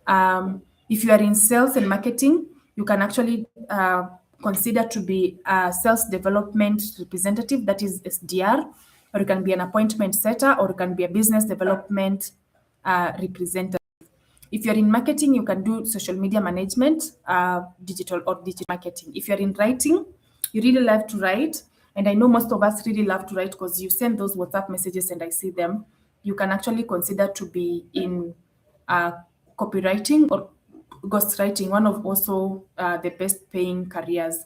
If you are in sales and marketing, you can actually consider to be a sales development representative, that is SDR, or you can be an appointment setter, or you can be a business development representative. If you're in marketing, you can do social media management, digital marketing. If you're in writing, you really love to write, and I know most of us really love to write because you send those WhatsApp messages and I see them. You can actually consider to be in uh, copywriting or ghostwriting, one of also the best paying careers.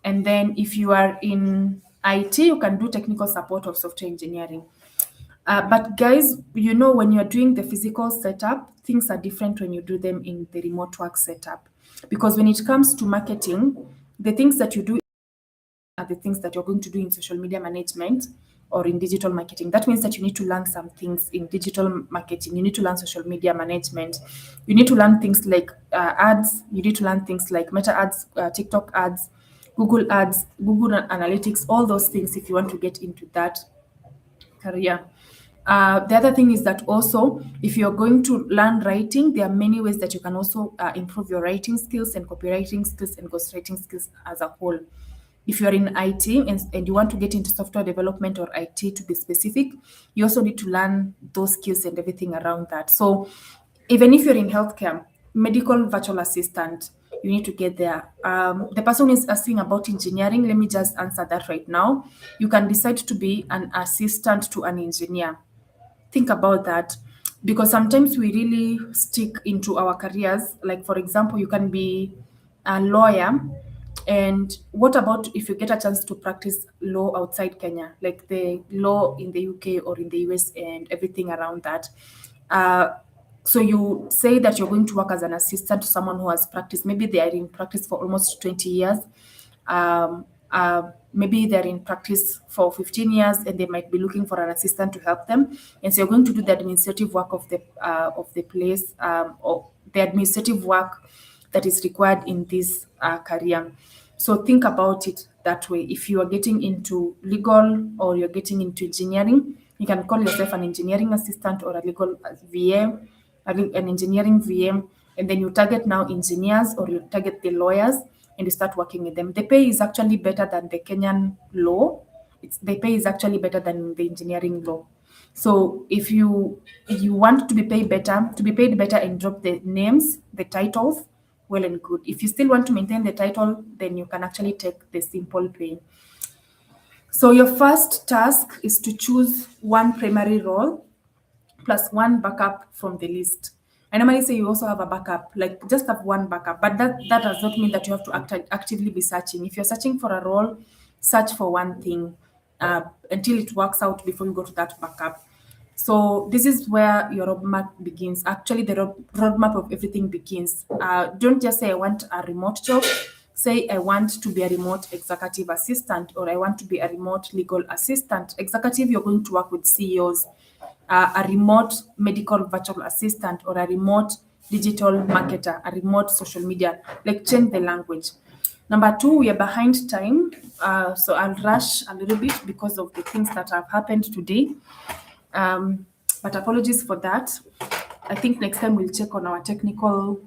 And then if you are in IT, you can do technical support or software engineering. But guys, when you're doing the physical setup, things are different when you do them in the remote work setup. Because when it comes to marketing, the things that you do are the things that you're going to do in social media management or in digital marketing. That means that you need to learn some things in digital marketing. You need to learn social media management. You need to learn things like ads. You need to learn things like Meta ads, TikTok ads, Google Analytics, all those things if you want to get into that career. The other thing is that also, if you're going to learn writing, there are many ways that you can also improve your writing skills and copywriting skills and ghostwriting skills as a whole. If you're in IT and you want to get into software development or IT to be specific, you also need to learn those skills and everything around that. So even if you're in healthcare, medical virtual assistant, you need to get there. The person is asking about engineering. Let me just answer that right now. You can decide to be an assistant to an engineer. Think about that, because sometimes we really stick into our careers. Like, for example, you can be a lawyer, and what about if you get a chance to practice law outside Kenya, like the law in the UK or in the US and everything around that? uh, so you say that you're going to work as an assistant to someone who has practiced. Maybe they are in practice for almost 20 years. Maybe they're in practice for 15 years and they might be looking for an assistant to help them. And so you're going to do the administrative work of the place, or the administrative work that is required in this career. So think about it that way. If you are getting into legal or you're getting into engineering, you can call yourself an engineering assistant or a legal VM, an engineering VM, and then you target now engineers or you target the lawyers and you start working with them. The pay is actually better than the Kenyan law. The pay is actually better than the engineering law. So if you want to be paid better and drop the names, the titles, well and good. If you still want to maintain the title, then you can actually take the simple pay. So your first task is to choose one primary role plus one backup from the list. I normally say you also have a backup, like just have one backup, but that does not mean that you have to actively be searching. If you're searching for a role, search for one thing until it works out before you go to that backup. So this is where your roadmap begins. Actually, the roadmap of everything begins. Don't just say I want a remote job. Say I want to be a remote executive assistant, or I want to be a remote legal assistant. Executive, you're going to work with CEOs. A remote medical virtual assistant, or a remote digital marketer, a remote social media. Like, change the language. Number two, we are behind time. So I'll rush a little bit because of the things that have happened today. Um, but apologies for that. I think next time we'll check on our technical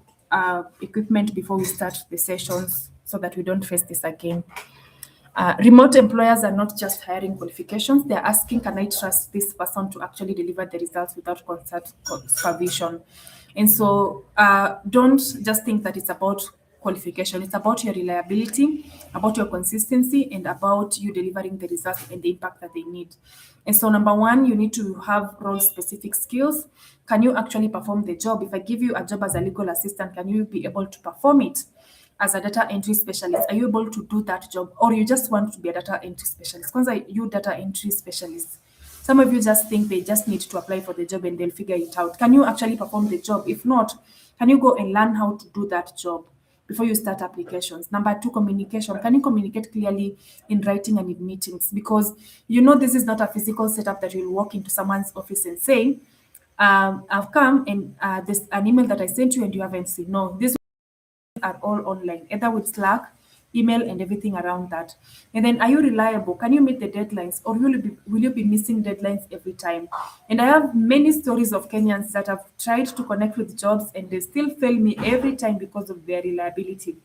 equipment before we start the sessions so that we don't face this again. Remote employers are not just hiring qualifications, they're asking, can I trust this person to actually deliver the results without constant supervision? And so don't just think that it's about qualification, it's about your reliability, about your consistency, and about you delivering the results and the impact that they need. And so, number one, you need to have role specific skills. Can you actually perform the job? If I give you a job as a legal assistant, can you be able to perform it? As a data entry specialist, are you able to do that job, or you just want to be a data entry specialist? Kwanza, you data entry specialists, some of you just think they just need to apply for the job and they'll figure it out. Can you actually perform the job? If not, can you go and learn how to do that job before you start applications? Number two, communication. Can you communicate clearly in writing and in meetings? Because this is not a physical setup that you'll walk into someone's office and say, I've come and there's an email that I sent you and you haven't seen. No, this are all online, either with Slack, email, and everything around that. And then, are you reliable? Can you meet the deadlines, or will you be missing deadlines every time? And I have many stories of Kenyans that have tried to connect with jobs and they still fail me every time because of their reliability.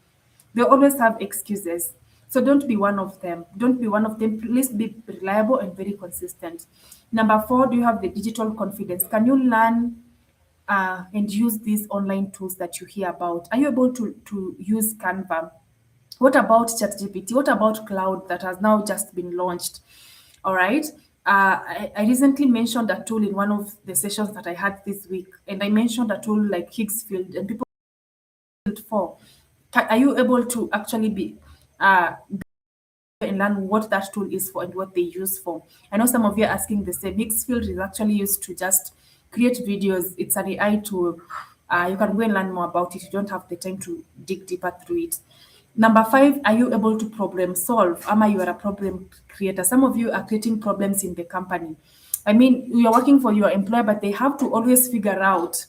They always have excuses. So don't be one of them. Don't be one of them. Please be reliable and very consistent. Number four, do you have the digital confidence? Can you learn and use these online tools that you hear about? Are you able to use Canva? What about ChatGPT? What about Cloud that has now just been launched? All right. I recently mentioned a tool in one of the sessions that I had this week, and I mentioned a tool like Higgsfield, and people for. Are you able to actually be and learn what that tool is for and what they use for? I know some of you are asking the same. Mixfield is actually used to just create videos. It's an AI tool. You can go and learn more about it. You don't have the time to dig deeper through it. Number five, are you able to problem solve? Ama, you are a problem creator. Some of you are creating problems in the company. I mean, you are working for your employer, but they have to always figure out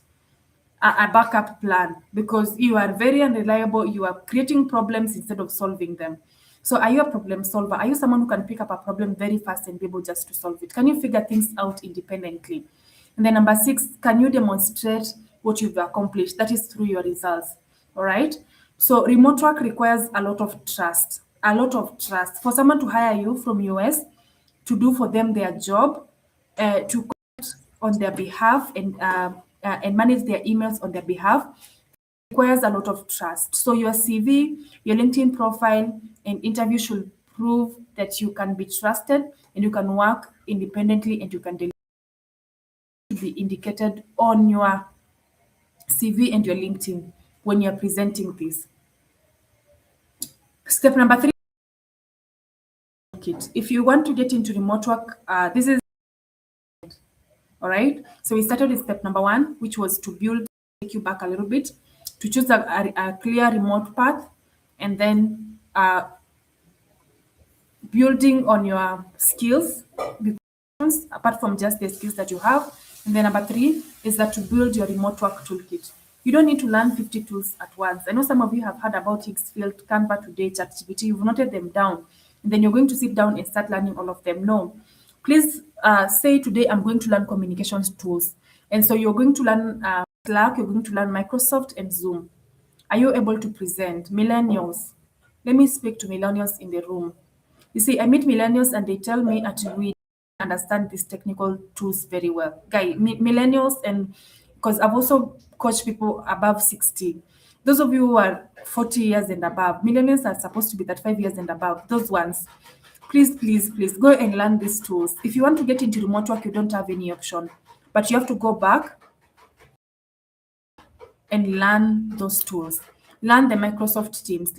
a backup plan because you are very unreliable. You are creating problems instead of solving them. So, are you a problem solver? Are you someone who can pick up a problem very fast and be able just to solve it? Can you figure things out independently? And then, number six, can you demonstrate what you've accomplished? That is through your results. All right. So, remote work requires a lot of trust. A lot of trust. For someone to hire you from US to do for them their job, to on their behalf and manage their emails on their behalf requires a lot of trust. So your CV, your LinkedIn profile, and interview should prove that you can be trusted and you can work independently and you can deliver to be indicated on your CV and your LinkedIn when you're presenting this. Step number three, kit. If you want to get into remote work, this is all right. So we started with step number one, which was to build, take you back a little bit, to choose a clear remote path, and then building on your skills, apart from just the skills that you have. And then number three is that to build your remote work toolkit. You don't need to learn 50 tools at once. I know some of you have heard about Higgsfield, Canva today, ChatGPT. You've noted them down, and then you're going to sit down and start learning all of them. No, please say today I'm going to learn communications tools, and so you're going to learn Slack. You're going to learn Microsoft and Zoom. Are you able to present? Millennials. Let me speak to millennials in the room. You see, I meet millennials and they tell me at we understand these technical tools very well. Guy, millennials, and because I've also coached people above 60. Those of you who are 40 years and above, millennials are supposed to be 35 years and above. Those ones, please, please, please go and learn these tools. If you want to get into remote work, you don't have any option, but you have to go back and learn those tools. Learn the Microsoft Teams,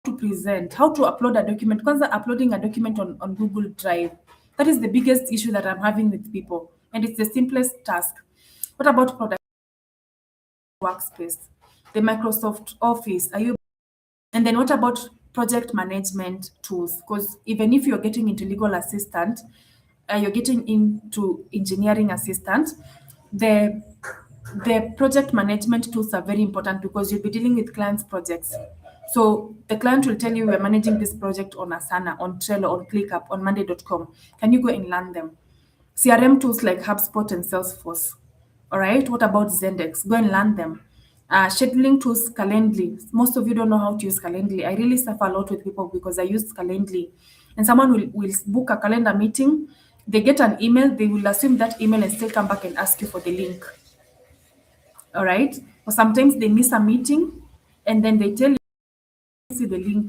to present, how to upload a document. Kwanza uploading a document on Google Drive. That is the biggest issue that I'm having with people. And it's the simplest task. What about product workspace? The Microsoft Office. Are you and then what about project management tools? Because even if you're getting into legal assistant, you're getting into engineering assistant, the the project management tools are very important because you'll be dealing with clients' projects. So the client will tell you we're managing this project on Asana, on Trello, on ClickUp, on Monday.com. Can you go and learn them? CRM tools like HubSpot and Salesforce. All right. What about Zendex? Go and learn them. Scheduling tools, Calendly. Most of you don't know how to use Calendly. I really suffer a lot with people because I use Calendly. And someone will book a calendar meeting. They get an email. They will assume that email and still come back and ask you for the link. All right. Or sometimes they miss a meeting and then they tell you see the link.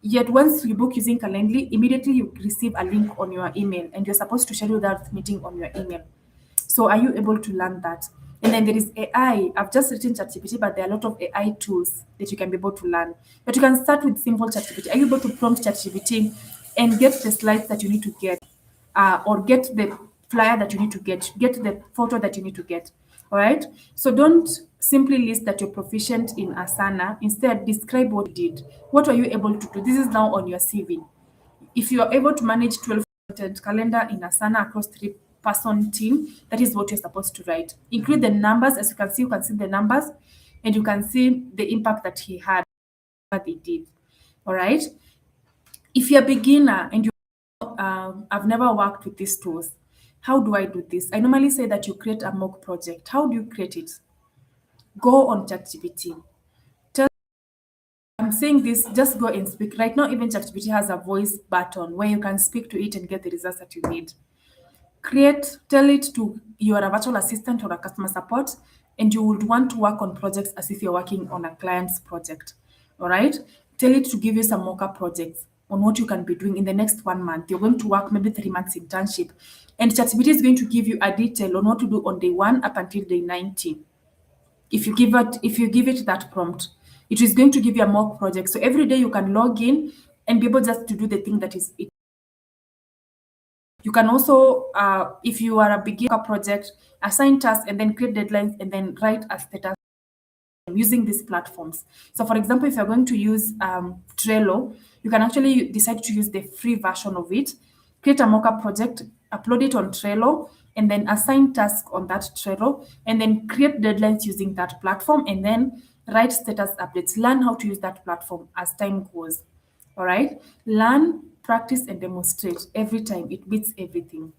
Yet once you book using Calendly, immediately you receive a link on your email and you're supposed to schedule that meeting on your email. So are you able to learn that? And then there is AI. I've just written ChatGPT, but there are a lot of AI tools that you can be able to learn. But you can start with simple ChatGPT. Are you able to prompt ChatGPT and get the slides that you need to get, or get the flyer that you need to get the photo that you need to get? All right. So don't simply list that you're proficient in Asana. Instead, describe what you did. What were you able to do? This is now on your CV. If you are able to manage 12 calendar in Asana across 3-person team, that is what you're supposed to write. Include the numbers. As you can see the numbers, and you can see the impact that he had, what they did. All right. If you're a beginner and I've never worked with these tools, how do I do this? I normally say that you create a mock project. How do you create it? Go on ChatGPT. Tell I'm saying this, just go and speak. Right now, even ChatGPT has a voice button where you can speak to it and get the results that you need. Tell it to you are a virtual assistant or a customer support, and you would want to work on projects as if you're working on a client's project. All right. Tell it to give you some mock-up projects on what you can be doing in the next 1 month. You're going to work maybe 3 months internship, and ChatGPT is going to give you a detail on what to do on day one up until day 90. If you give it that prompt, it is going to give you a mock project. So every day you can log in and be able just to do the thing that is it. You can also, if you are a beginner project, assign tasks and then create deadlines and then write a status using these platforms. So, for example, if you're going to use Trello, you can actually decide to use the free version of it, create a mockup project, upload it on Trello, and then assign tasks on that Trello, and then create deadlines using that platform, and then write status updates. Learn how to use that platform as time goes. All right. Learn, practice, and demonstrate every time. It beats everything.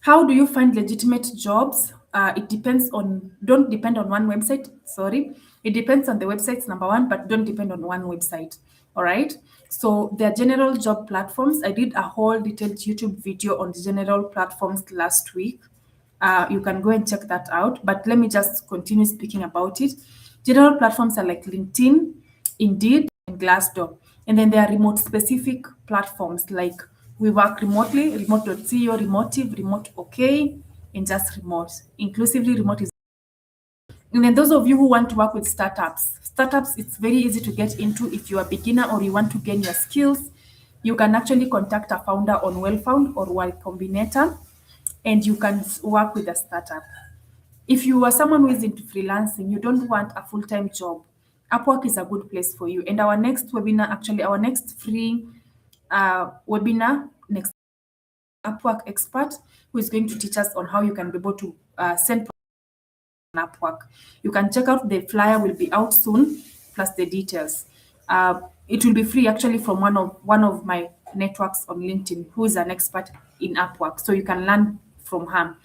How do you find legitimate jobs? Don't depend on one website. Sorry. It depends on the websites, number one, but don't depend on one website. All right. So there are general job platforms. I did a whole detailed YouTube video on the general platforms last week. You can go and check that out. But let me just continue speaking about it. General platforms are like LinkedIn, Indeed, and Glassdoor. And then there are remote specific platforms like We Work Remotely, Remote.co, Remotive, Remote OK, and Just Remote. Inclusively, Remote is. And then those of you who want to work with startups, it's very easy to get into if you're a beginner or you want to gain your skills. You can actually contact a founder on Wellfound or Y Combinator, and you can work with a startup. If you are someone who is into freelancing, you don't want a full-time job, Upwork is a good place for you. And our next free webinar next Upwork expert who is going to teach us on how you can be able to send on Upwork. You can check out the flyer will be out soon, plus the details. It will be free actually from one of my networks on LinkedIn, who is an expert in Upwork, so you can learn from her.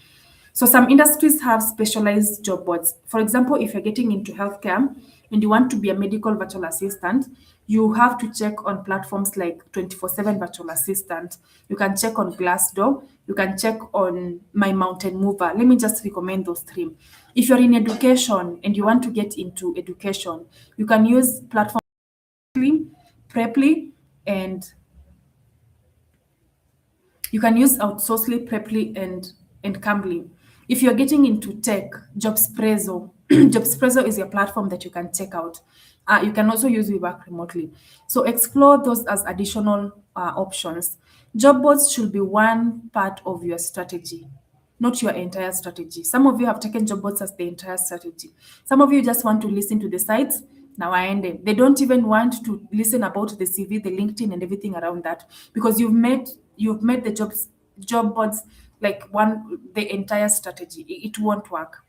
So some industries have specialized job boards. For example, if you're getting into healthcare and you want to be a medical virtual assistant, you have to check on platforms like 24/7 virtual assistant. You can check on Glassdoor. You can check on My Mountain Mover. Let me just recommend those three. If you're in education and you want to get into education, you can use platforms like Preply, and you can use Outsourcely, Preply, and Cambly. If you're getting into tech, Jobspresso, Jobspresso is your platform that you can check out. You can also use We Work Remotely. So explore those as additional options. Job boards should be one part of your strategy, not your entire strategy. Some of you have taken job boards as the entire strategy. Some of you just want to listen to the sites. Now I end them. They don't even want to listen about the CV, the LinkedIn, and everything around that, because you've made the job boards like the entire strategy. It won't work.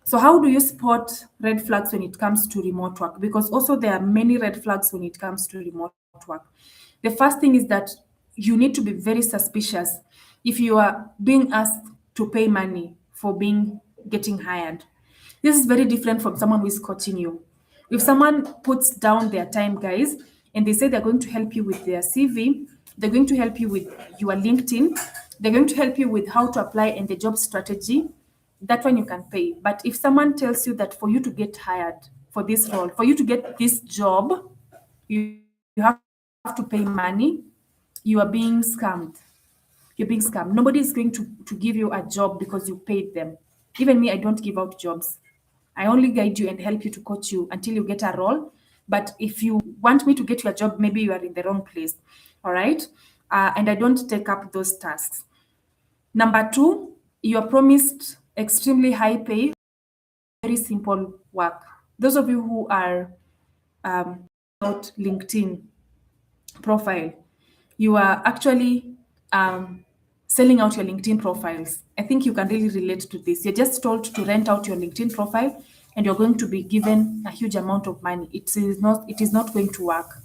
So how do you spot red flags when it comes to remote work? Because also there are many red flags when it comes to remote work. The first thing is that you need to be very suspicious if you are being asked to pay money for getting hired. This is very different from someone who is coaching you. If someone puts down their time, guys, and they say they're going to help you with their CV, they're going to help you with your LinkedIn, they're going to help you with how to apply and the job strategy, that one you can pay. But if someone tells you that for you to get hired for this role, for you to get this job, you have to pay money, you are being scammed. You're being scammed. Nobody is going to give you a job because you paid them. Even me, I don't give out jobs. I only guide you and help you to coach you until you get a role. But if you want me to get you a job, maybe you are in the wrong place. All right. And I don't take up those tasks. Number two, you are promised extremely high pay, very simple work. Those of you who are out LinkedIn profile, you are actually selling out your LinkedIn profiles. I think you can really relate to this. You're just told to rent out your LinkedIn profile and you're going to be given a huge amount of money. It is not going to work.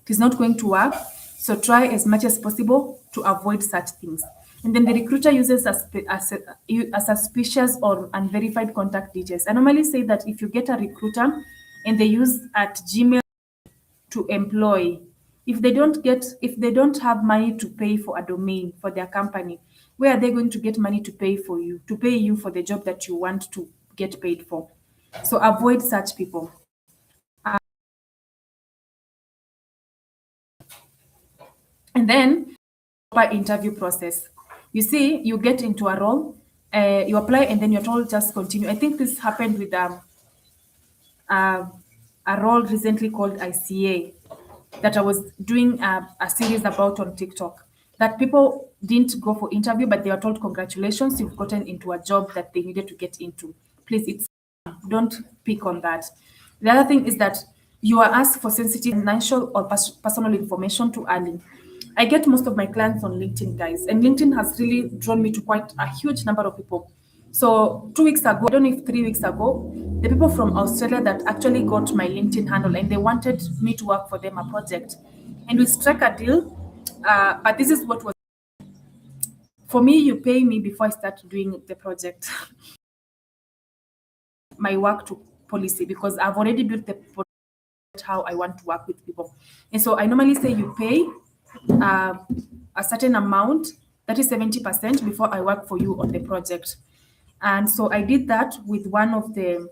It is not going to work. So try as much as possible to avoid such things. And then the recruiter uses a suspicious or unverified contact details. I normally say that if you get a recruiter and they use at Gmail to employ, if they don't have money to pay for a domain for their company, where are they going to get money to pay you for the job that you want to get paid for? So avoid such people. And then proper interview process. You see, you get into a role, you apply, and then you're told just continue. I think this happened with uh, a role recently called ICA that I was doing a series about on TikTok. That people didn't go for interview, but they were told, "Congratulations, you've gotten into a job that they needed to get into." Please, don't pick on that. The other thing is that you are asked for sensitive financial or personal information too early. I get most of my clients on LinkedIn, guys, and LinkedIn has really drawn me to quite a huge number of people. So 2 weeks ago, I don't know if 3 weeks ago, the people from Australia that actually got my LinkedIn handle and they wanted me to work for them a project, and we struck a deal. But this is what was for me. You pay me before I start doing the project. My work to policy, because I've already built the how I want to work with people. And so I normally say you pay uh, a certain amount, that is 70%, before I work for you on the project. And so I did that with one of them,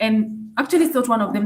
and actually it's not one of them.